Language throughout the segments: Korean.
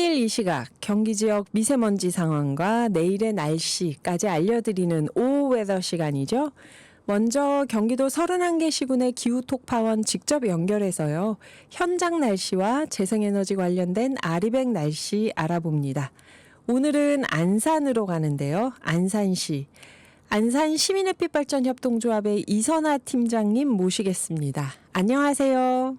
매일 이 시각 경기 지역 미세먼지 상황과 내일의 날씨까지 알려드리는 오후웨더 시간이죠. 먼저 경기도 31개 시군의 기후톡파원 직접 연결해서요. 현장 날씨와 재생에너지 관련된 아리백 날씨 알아봅니다. 오늘은 안산으로 가는데요. 안산시. 안산 시민햇빛발전협동조합의 이선아 팀장님 모시겠습니다. 안녕하세요.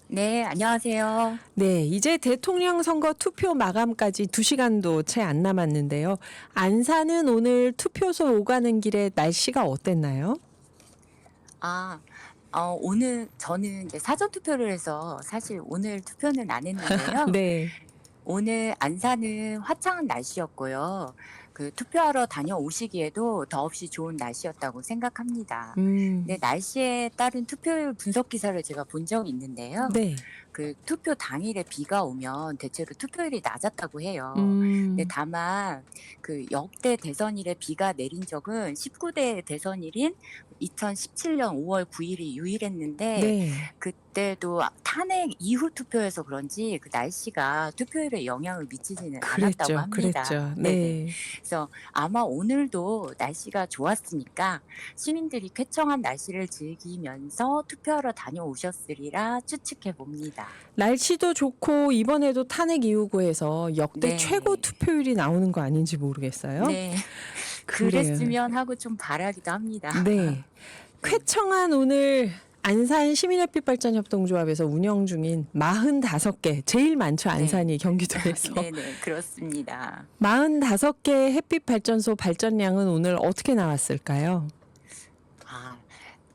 네, 안녕하세요. 네, 이제 대통령 선거 투표 마감까지 2시간도 채 안 남았는데요. 안산은 오늘 투표소 오가는 길에 날씨가 어땠나요? 아, 오늘 저는 이제 사전 투표를 해서 사실 오늘 투표는 안 했는데요. 네. 오늘 안산은 화창한 날씨였고요. 그 투표하러 다녀오시기에도 더없이 좋은 날씨였다고 생각합니다. 근데 날씨에 따른 투표율 분석 기사를 제가 본 적이 있는데요. 네. 그 투표 당일에 비가 오면 대체로 투표율이 낮았다고 해요. 근데 다만 그 역대 대선 일에 비가 내린 적은 19대 대선일인 2017년 5월 9일이 유일했는데 네. 그때도 탄핵 이후 투표여서 그런지 그 날씨가 투표율에 영향을 미치지는 않았다고 합니다. 그랬죠. 네네. 네. 그래서 아마 오늘도 날씨가 좋았으니까 시민들이 쾌청한 날씨를 즐기면서 투표하러 다녀오셨으리라 추측해 봅니다. 날씨도 좋고 이번에도 탄핵 이후고 해서 역대 네. 최고 투표율이 나오는 거 아닌지 모르겠어요. 네. 그래요. 그랬으면 하고 좀 바라기도 합니다. 네. 쾌청한 오늘 안산 시민햇빛발전협동조합에서 운영 중인 45개, 제일 많죠, 안산이 경기도에서. 네네, 그렇습니다. 45개 햇빛발전소 발전량은 오늘 어떻게 나왔을까요?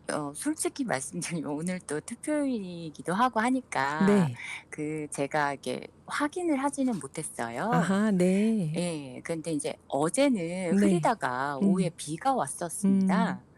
아, 솔직히 말씀드리면 오늘 또 투표일이기도 하고 하니까 네. 그 제가 이게 확인을 하지는 못했어요. 아하, 네. 예, 근데 이제 어제는 네. 흐리다가 오후에 비가 왔었습니다. 음.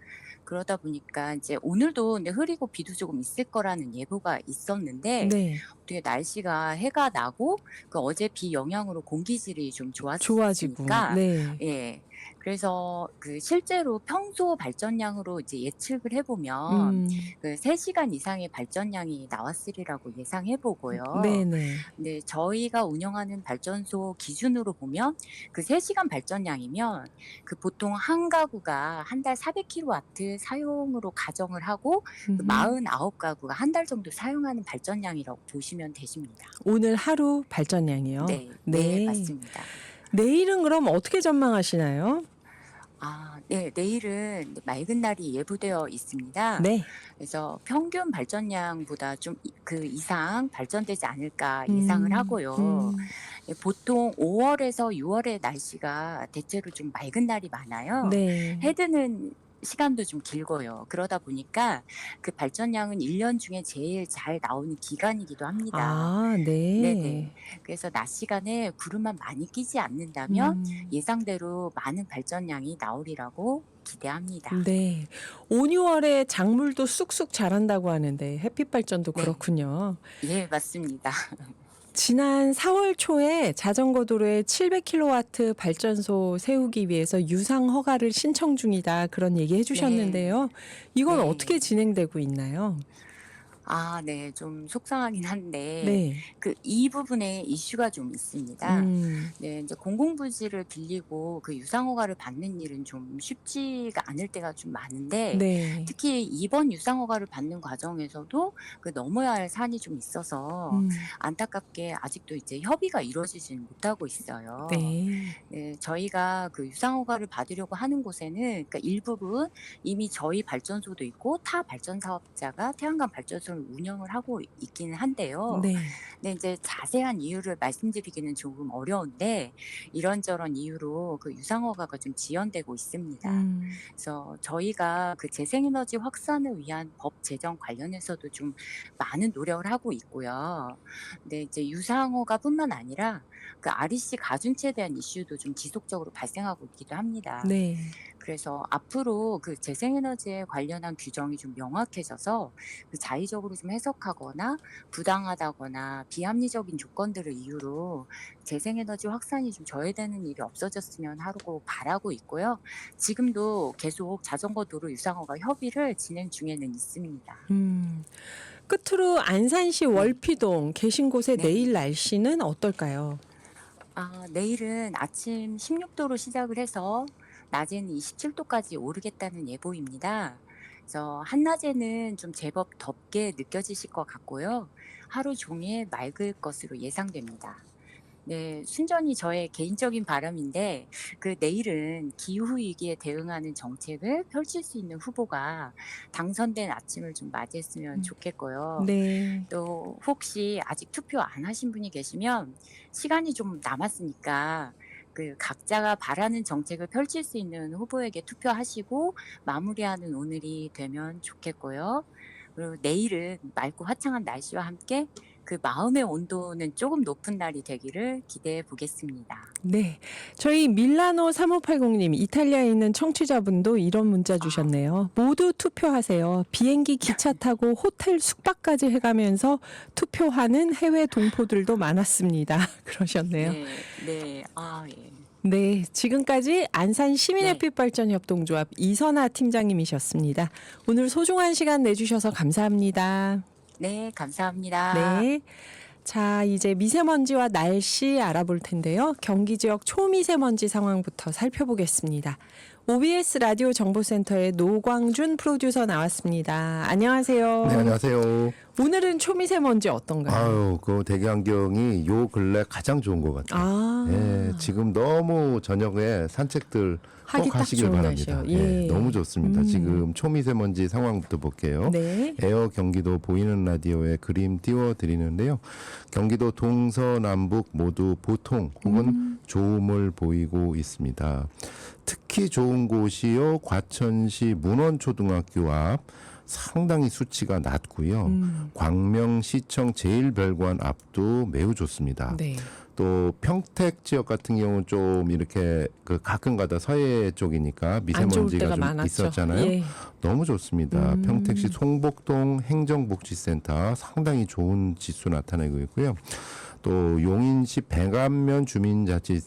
그러다 보니까 이제 오늘도 근데 흐리고 비도 조금 있을 거라는 예보가 있었는데 네. 어떻게 날씨가 해가 나고 그 어제 비 영향으로 공기질이 좀 좋아지고. 좋았으니까 네. 예. 그래서 그 실제로 평소 발전량으로 이제 예측을 해보면 그 3시간 이상의 발전량이 나왔으리라고 예상해 보고요. 네네. 근데 저희가 운영하는 발전소 기준으로 보면 그 3시간 발전량이면 그 보통 한 가구가 한 달 400kW 사용으로 가정을 하고 그 49가구가 한 달 정도 사용하는 발전량이라고 보시면 되십니다. 오늘 하루 발전량이요? 네, 네. 맞습니다. 내일은 그럼 어떻게 전망하시나요? 네, 내일은 맑은 날이 예보되어 있습니다. 네. 그래서 평균 발전량보다 좀 그 이상 발전되지 않을까 예상을 하고요. 예, 보통 5월에서 6월의 날씨가 대체로 좀 맑은 날이 많아요. 네. 해 드는 시간도 좀 길고요. 그러다 보니까 그 발전량은 1년 중에 제일 잘 나오는 기간이기도 합니다. 아, 네네. 네. 그래서 낮 시간에 구름만 많이 끼지 않는다면 음. 예상대로 많은 발전량이 나오리라고 기대합니다. 네. 5, 6월에 작물도 쑥쑥 자란다고 하는데 햇빛 발전도 네. 그렇군요. 예, 맞습니다. 지난 4월 초에 자전거 도로에 700kW 발전소 세우기 위해서 유상 허가를 신청 중이다. 그런 얘기 해주셨는데요. 이건 네. 어떻게 진행되고 있나요? 네. 좀 속상하긴 한데 네. 이 부분에 이슈가 좀 있습니다. 네, 이제 공공부지를 빌리고 그 유상허가를 받는 일은 좀 쉽지가 않을 때가 좀 많은데 네. 특히 이번 유상허가를 받는 과정에서도 그 넘어야 할 산이 좀 있어서 안타깝게 아직도 이제 협의가 이루어지지는 못하고 있어요. 네. 네, 저희가 그 유상허가를 받으려고 하는 곳에는 그러니까 일부분 이미 저희 발전소도 있고 타 발전 사업자가 태양광 발전소를 운영을 하고 있기는 한데요. 네. 근데 이제 자세한 이유를 말씀드리기는 조금 어려운데 이런저런 이유로 그 유상허가가 좀 지연되고 있습니다. 그래서 저희가 그 재생에너지 확산을 위한 법 제정 관련해서도 좀 많은 노력을 하고 있고요. 근데 이제 유상허가뿐만 아니라 그 REC 가중치에 대한 이슈도 좀 지속적으로 발생하고 있기도 합니다. 네. 그래서 앞으로 그 재생에너지에 관련한 규정이 좀 명확해져서 그 자의적으로 좀 해석하거나 부당하다거나 비합리적인 조건들을 이유로 재생에너지 확산이 좀 저해되는 일이 없어졌으면 하고 바라고 있고요. 지금도 계속 자전거 도로 유상허가 협의를 진행 중에는 있습니다. 음. 끝으로 안산시 네. 월피동 계신 곳의 네. 내일 날씨는 어떨까요? 내일은 아침 16도로 시작을 해서 낮에는 27도까지 오르겠다는 예보입니다. 그래서 한낮에는 좀 제법 덥게 느껴지실 것 같고요. 하루 종일 맑을 것으로 예상됩니다. 네, 순전히 저의 개인적인 바람인데 그 내일은 기후 위기에 대응하는 정책을 펼칠 수 있는 후보가 당선된 아침을 좀 맞이했으면 음. 좋겠고요. 네. 또 혹시 아직 투표 안 하신 분이 계시면 시간이 좀 남았으니까 그 각자가 바라는 정책을 펼칠 수 있는 후보에게 투표하시고 마무리하는 오늘이 되면 좋겠고요. 그리고 내일은 맑고 화창한 날씨와 함께 그 마음의 온도는 조금 높은 날이 되기를 기대해 보겠습니다. 네. 저희 밀라노 3580님, 이탈리아에 있는 청취자분도 이런 문자 주셨네요. 모두 투표하세요. 비행기, 기차 타고 호텔 숙박까지 해가면서 투표하는 해외 동포들도 많았습니다. 그러셨네요. 네, 네, 예. 네, 지금까지 안산 네, 시민햇빛발전협동조합 이선아 팀장님이셨습니다. 오늘 소중한 시간 내주셔서 감사합니다. 네, 감사합니다. 네. 자, 이제 미세먼지와 날씨 알아볼 텐데요. 경기 지역 초미세먼지 상황부터 살펴보겠습니다. OBS 라디오 정보센터의 노광준 프로듀서 나왔습니다. 안녕하세요. 네, 안녕하세요. 오늘은 초미세먼지 어떤가요? 아유, 그 대기환경이 요 근래 가장 좋은 것 같아요. 예, 지금 너무 저녁에 산책들 하기 꼭 딱 하시길 좋은 바랍니다. 날씨예요. 예. 너무 좋습니다. 지금 초미세먼지 상황부터 볼게요. 네. 에어 경기도 보이는 라디오에 그림 띄워드리는데요. 경기도 동서남북 모두 보통 혹은 좋음을 보이고 있습니다. 특히 좋은 곳이요. 과천시 문원초등학교 앞 상당히 수치가 낮고요. 광명시청 제일별관 앞도 매우 좋습니다. 네. 또 평택 지역 같은 경우는 좀 이렇게 그 가끔가다 서해 쪽이니까 안 좋을 미세먼지가 때가 좀 많았죠. 있었잖아요. 예. 너무 좋습니다. 평택시 송복동 행정복지센터 상당히 좋은 지수 나타내고 있고요. 또 용인시 백안면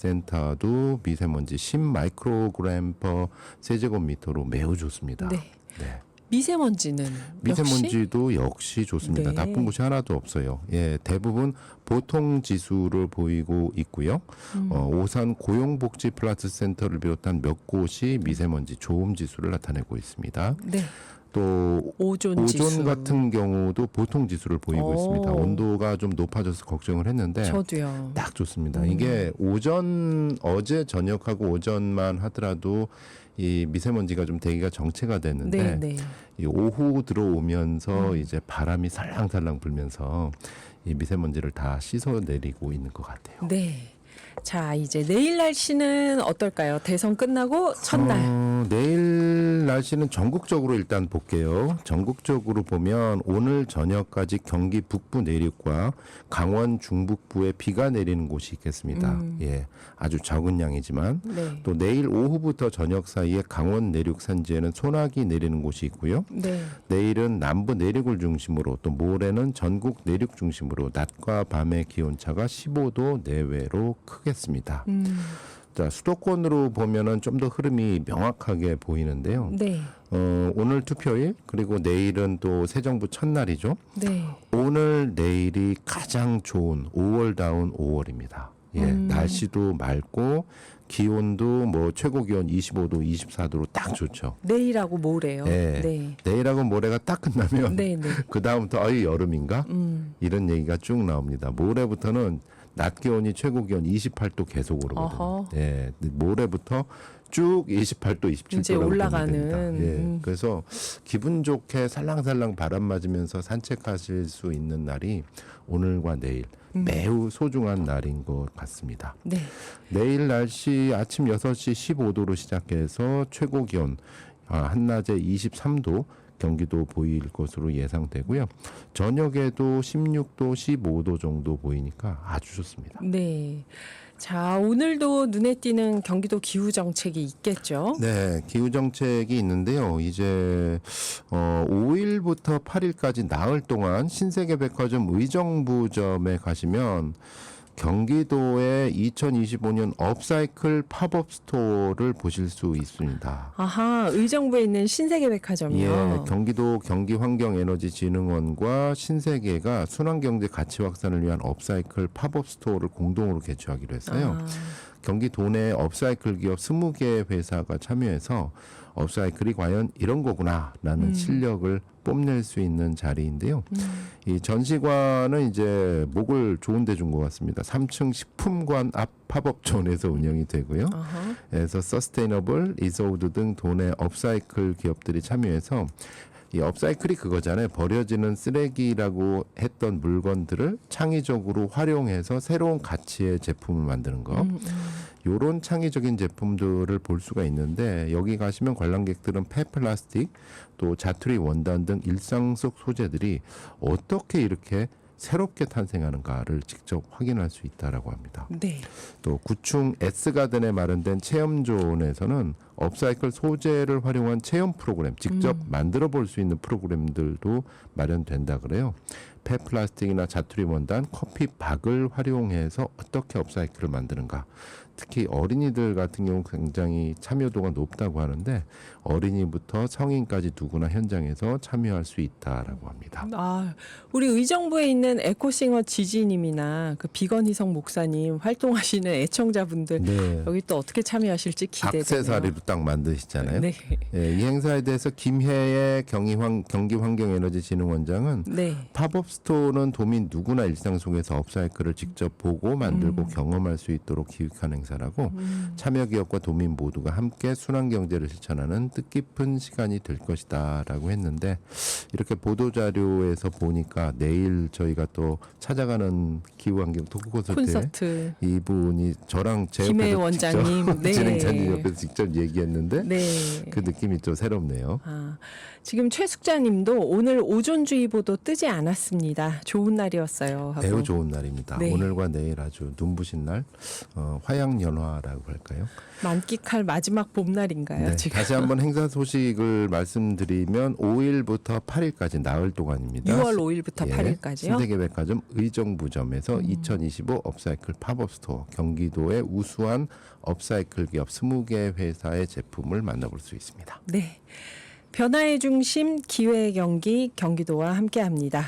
주민자치센터도 미세먼지 10 마이크로그램 퍼 세제곱미터로 매우 좋습니다. 네. 네. 미세먼지는 역시? 미세먼지도 역시 좋습니다. 네. 나쁜 곳이 하나도 없어요. 예, 대부분 보통 지수를 보이고 있고요. 오산 고용복지 플러스 센터를 비롯한 몇 곳이 미세먼지 좋음 지수를 나타내고 있습니다. 네. 또 오존 지수. 오존 같은 경우도 보통 지수를 보이고 오. 있습니다. 온도가 좀 높아져서 걱정을 했는데 저도요. 딱 좋습니다. 이게 오전 어제 저녁하고 오전만 하더라도 이 미세먼지가 좀 대기가 정체가 됐는데 네, 네. 이 오후 들어오면서 이제 바람이 살랑살랑 불면서 이 미세먼지를 다 씻어내리고 있는 것 같아요. 네. 자, 이제 내일 날씨는 어떨까요? 대선 끝나고 첫날. 내일 날씨는 전국적으로 일단 볼게요. 전국적으로 보면 오늘 저녁까지 경기 북부 내륙과 강원 중북부에 비가 내리는 곳이 있겠습니다. 예, 아주 적은 양이지만 네. 또 내일 오후부터 저녁 사이에 강원 내륙 산지에는 소나기 내리는 곳이 있고요. 네. 내일은 남부 내륙을 중심으로 또 모레는 전국 내륙 중심으로 낮과 밤의 기온차가 15도 내외로 크겠습니다. 자, 수도권으로 보면은 좀 더 흐름이 명확하게 보이는데요. 네. 오늘 투표일 그리고 내일은 또 새 정부 첫날이죠. 네. 오늘 내일이 가장 좋은 5월다운 5월입니다. 예, 날씨도 맑고 기온도 뭐 최고 기온 25도, 24도로 딱 좋죠. 내일하고 모레요. 네. 네. 내일하고 모레가 딱 끝나면 네, 네. 그 다음부터 여름인가 이런 얘기가 쭉 나옵니다. 모레부터는 낮 기온이 최고 기온 28도 계속 오르거든요. 어허. 예, 모레부터 쭉 28도, 27도라고 이제 올라가는. 예, 그래서 기분 좋게 살랑살랑 바람 맞으면서 산책하실 수 있는 날이 오늘과 내일 매우 소중한 날인 것 같습니다. 네. 내일 날씨 아침 6시 15도로 시작해서 최고 기온 한낮에 23도 경기도 보일 것으로 예상되고요. 저녁에도 16도, 15도 정도 보이니까 아주 좋습니다. 네. 자, 오늘도 눈에 띄는 경기도 기후 정책이 있겠죠. 네, 기후 정책이 있는데요. 이제 5일부터 8일까지 나흘 동안 신세계백화점 의정부점에 가시면 경기도의 2025년 업사이클 팝업 스토어를 보실 수 있습니다. 아하, 의정부에 있는 신세계백화점이요. 예, 경기도 경기환경에너지진흥원과 신세계가 순환경제 가치 확산을 위한 업사이클 팝업 스토어를 공동으로 개최하기로 했어요. 경기 도내 업사이클 기업 20개 회사가 참여해서 업사이클이 과연 이런 거구나라는 실력을 뽐낼 수 있는 자리인데요. 이 전시관은 이제 목을 좋은 데 준 것 같습니다. 3층 식품관 앞 팝업존에서 운영이 되고요. 그래서 서스테이너블, 이소우드 등 도내 업사이클 기업들이 참여해서 이 업사이클이 그거잖아요. 버려지는 쓰레기라고 했던 물건들을 창의적으로 활용해서 새로운 가치의 제품을 만드는 거. 요런 창의적인 제품들을 볼 수가 있는데 여기 가시면 관람객들은 폐플라스틱 또 자투리 원단 등 일상 속 소재들이 어떻게 이렇게 새롭게 탄생하는가를 직접 확인할 수 있다라고 합니다. 네. 또 구충 S가든에 마련된 체험존에서는 업사이클 소재를 활용한 체험 프로그램, 직접 만들어 볼 수 있는 프로그램들도 마련된다 그래요. 폐플라스틱이나 자투리 원단, 커피박을 활용해서 어떻게 업사이클을 만드는가. 특히 어린이들 같은 경우 굉장히 참여도가 높다고 하는데 어린이부터 성인까지 누구나 현장에서 참여할 수 있다라고 합니다. 아, 우리 의정부에 있는 에코싱어 지지님이나 그 비건희성 목사님 활동하시는 애청자분들 네. 여기 또 어떻게 참여하실지 기대되네요. 액세서리로 딱 만드시잖아요. 네. 예, 이 행사에 대해서 김혜애 경기환경에너지진흥원장은 네. 팝업 스토어는 도민 누구나 일상 속에서 업사이클을 직접 보고 만들고 경험할 수 있도록 기획한 행사라고 참여 기업과 도민 모두가 함께 순환 경제를 실천하는 뜻깊은 시간이 될 것이다라고 했는데 이렇게 보도 자료에서 보니까 내일 저희가 또 찾아가는 기후환경 토크 콘서트. 이분이 저랑 제 김혜애 옆에서 원장님. 직접 네. 진행자님 옆에서 직접 얘기했는데 네. 그 느낌이 좀 새롭네요. 아, 지금 최숙자님도 오늘 오존주의보도 뜨지 않았습니다. 좋은 날이었어요. 하고. 매우 좋은 날입니다. 네. 오늘과 내일 아주 눈부신 날, 화양연화라고 할까요? 만끽할 마지막 봄날인가요? 네, 지금 다시 한번 행사 소식을 말씀드리면 5일부터 8일까지 나흘 동안입니다. 6월 5일부터 예, 8일까지요. 신세계백화점 의정부점에서 2025 업사이클 팝업 스토어 경기도의 우수한 업사이클 기업 20개 회사의 제품을 만나볼 수 있습니다. 네. 변화의 중심 기회의 경기 경기도와 함께합니다.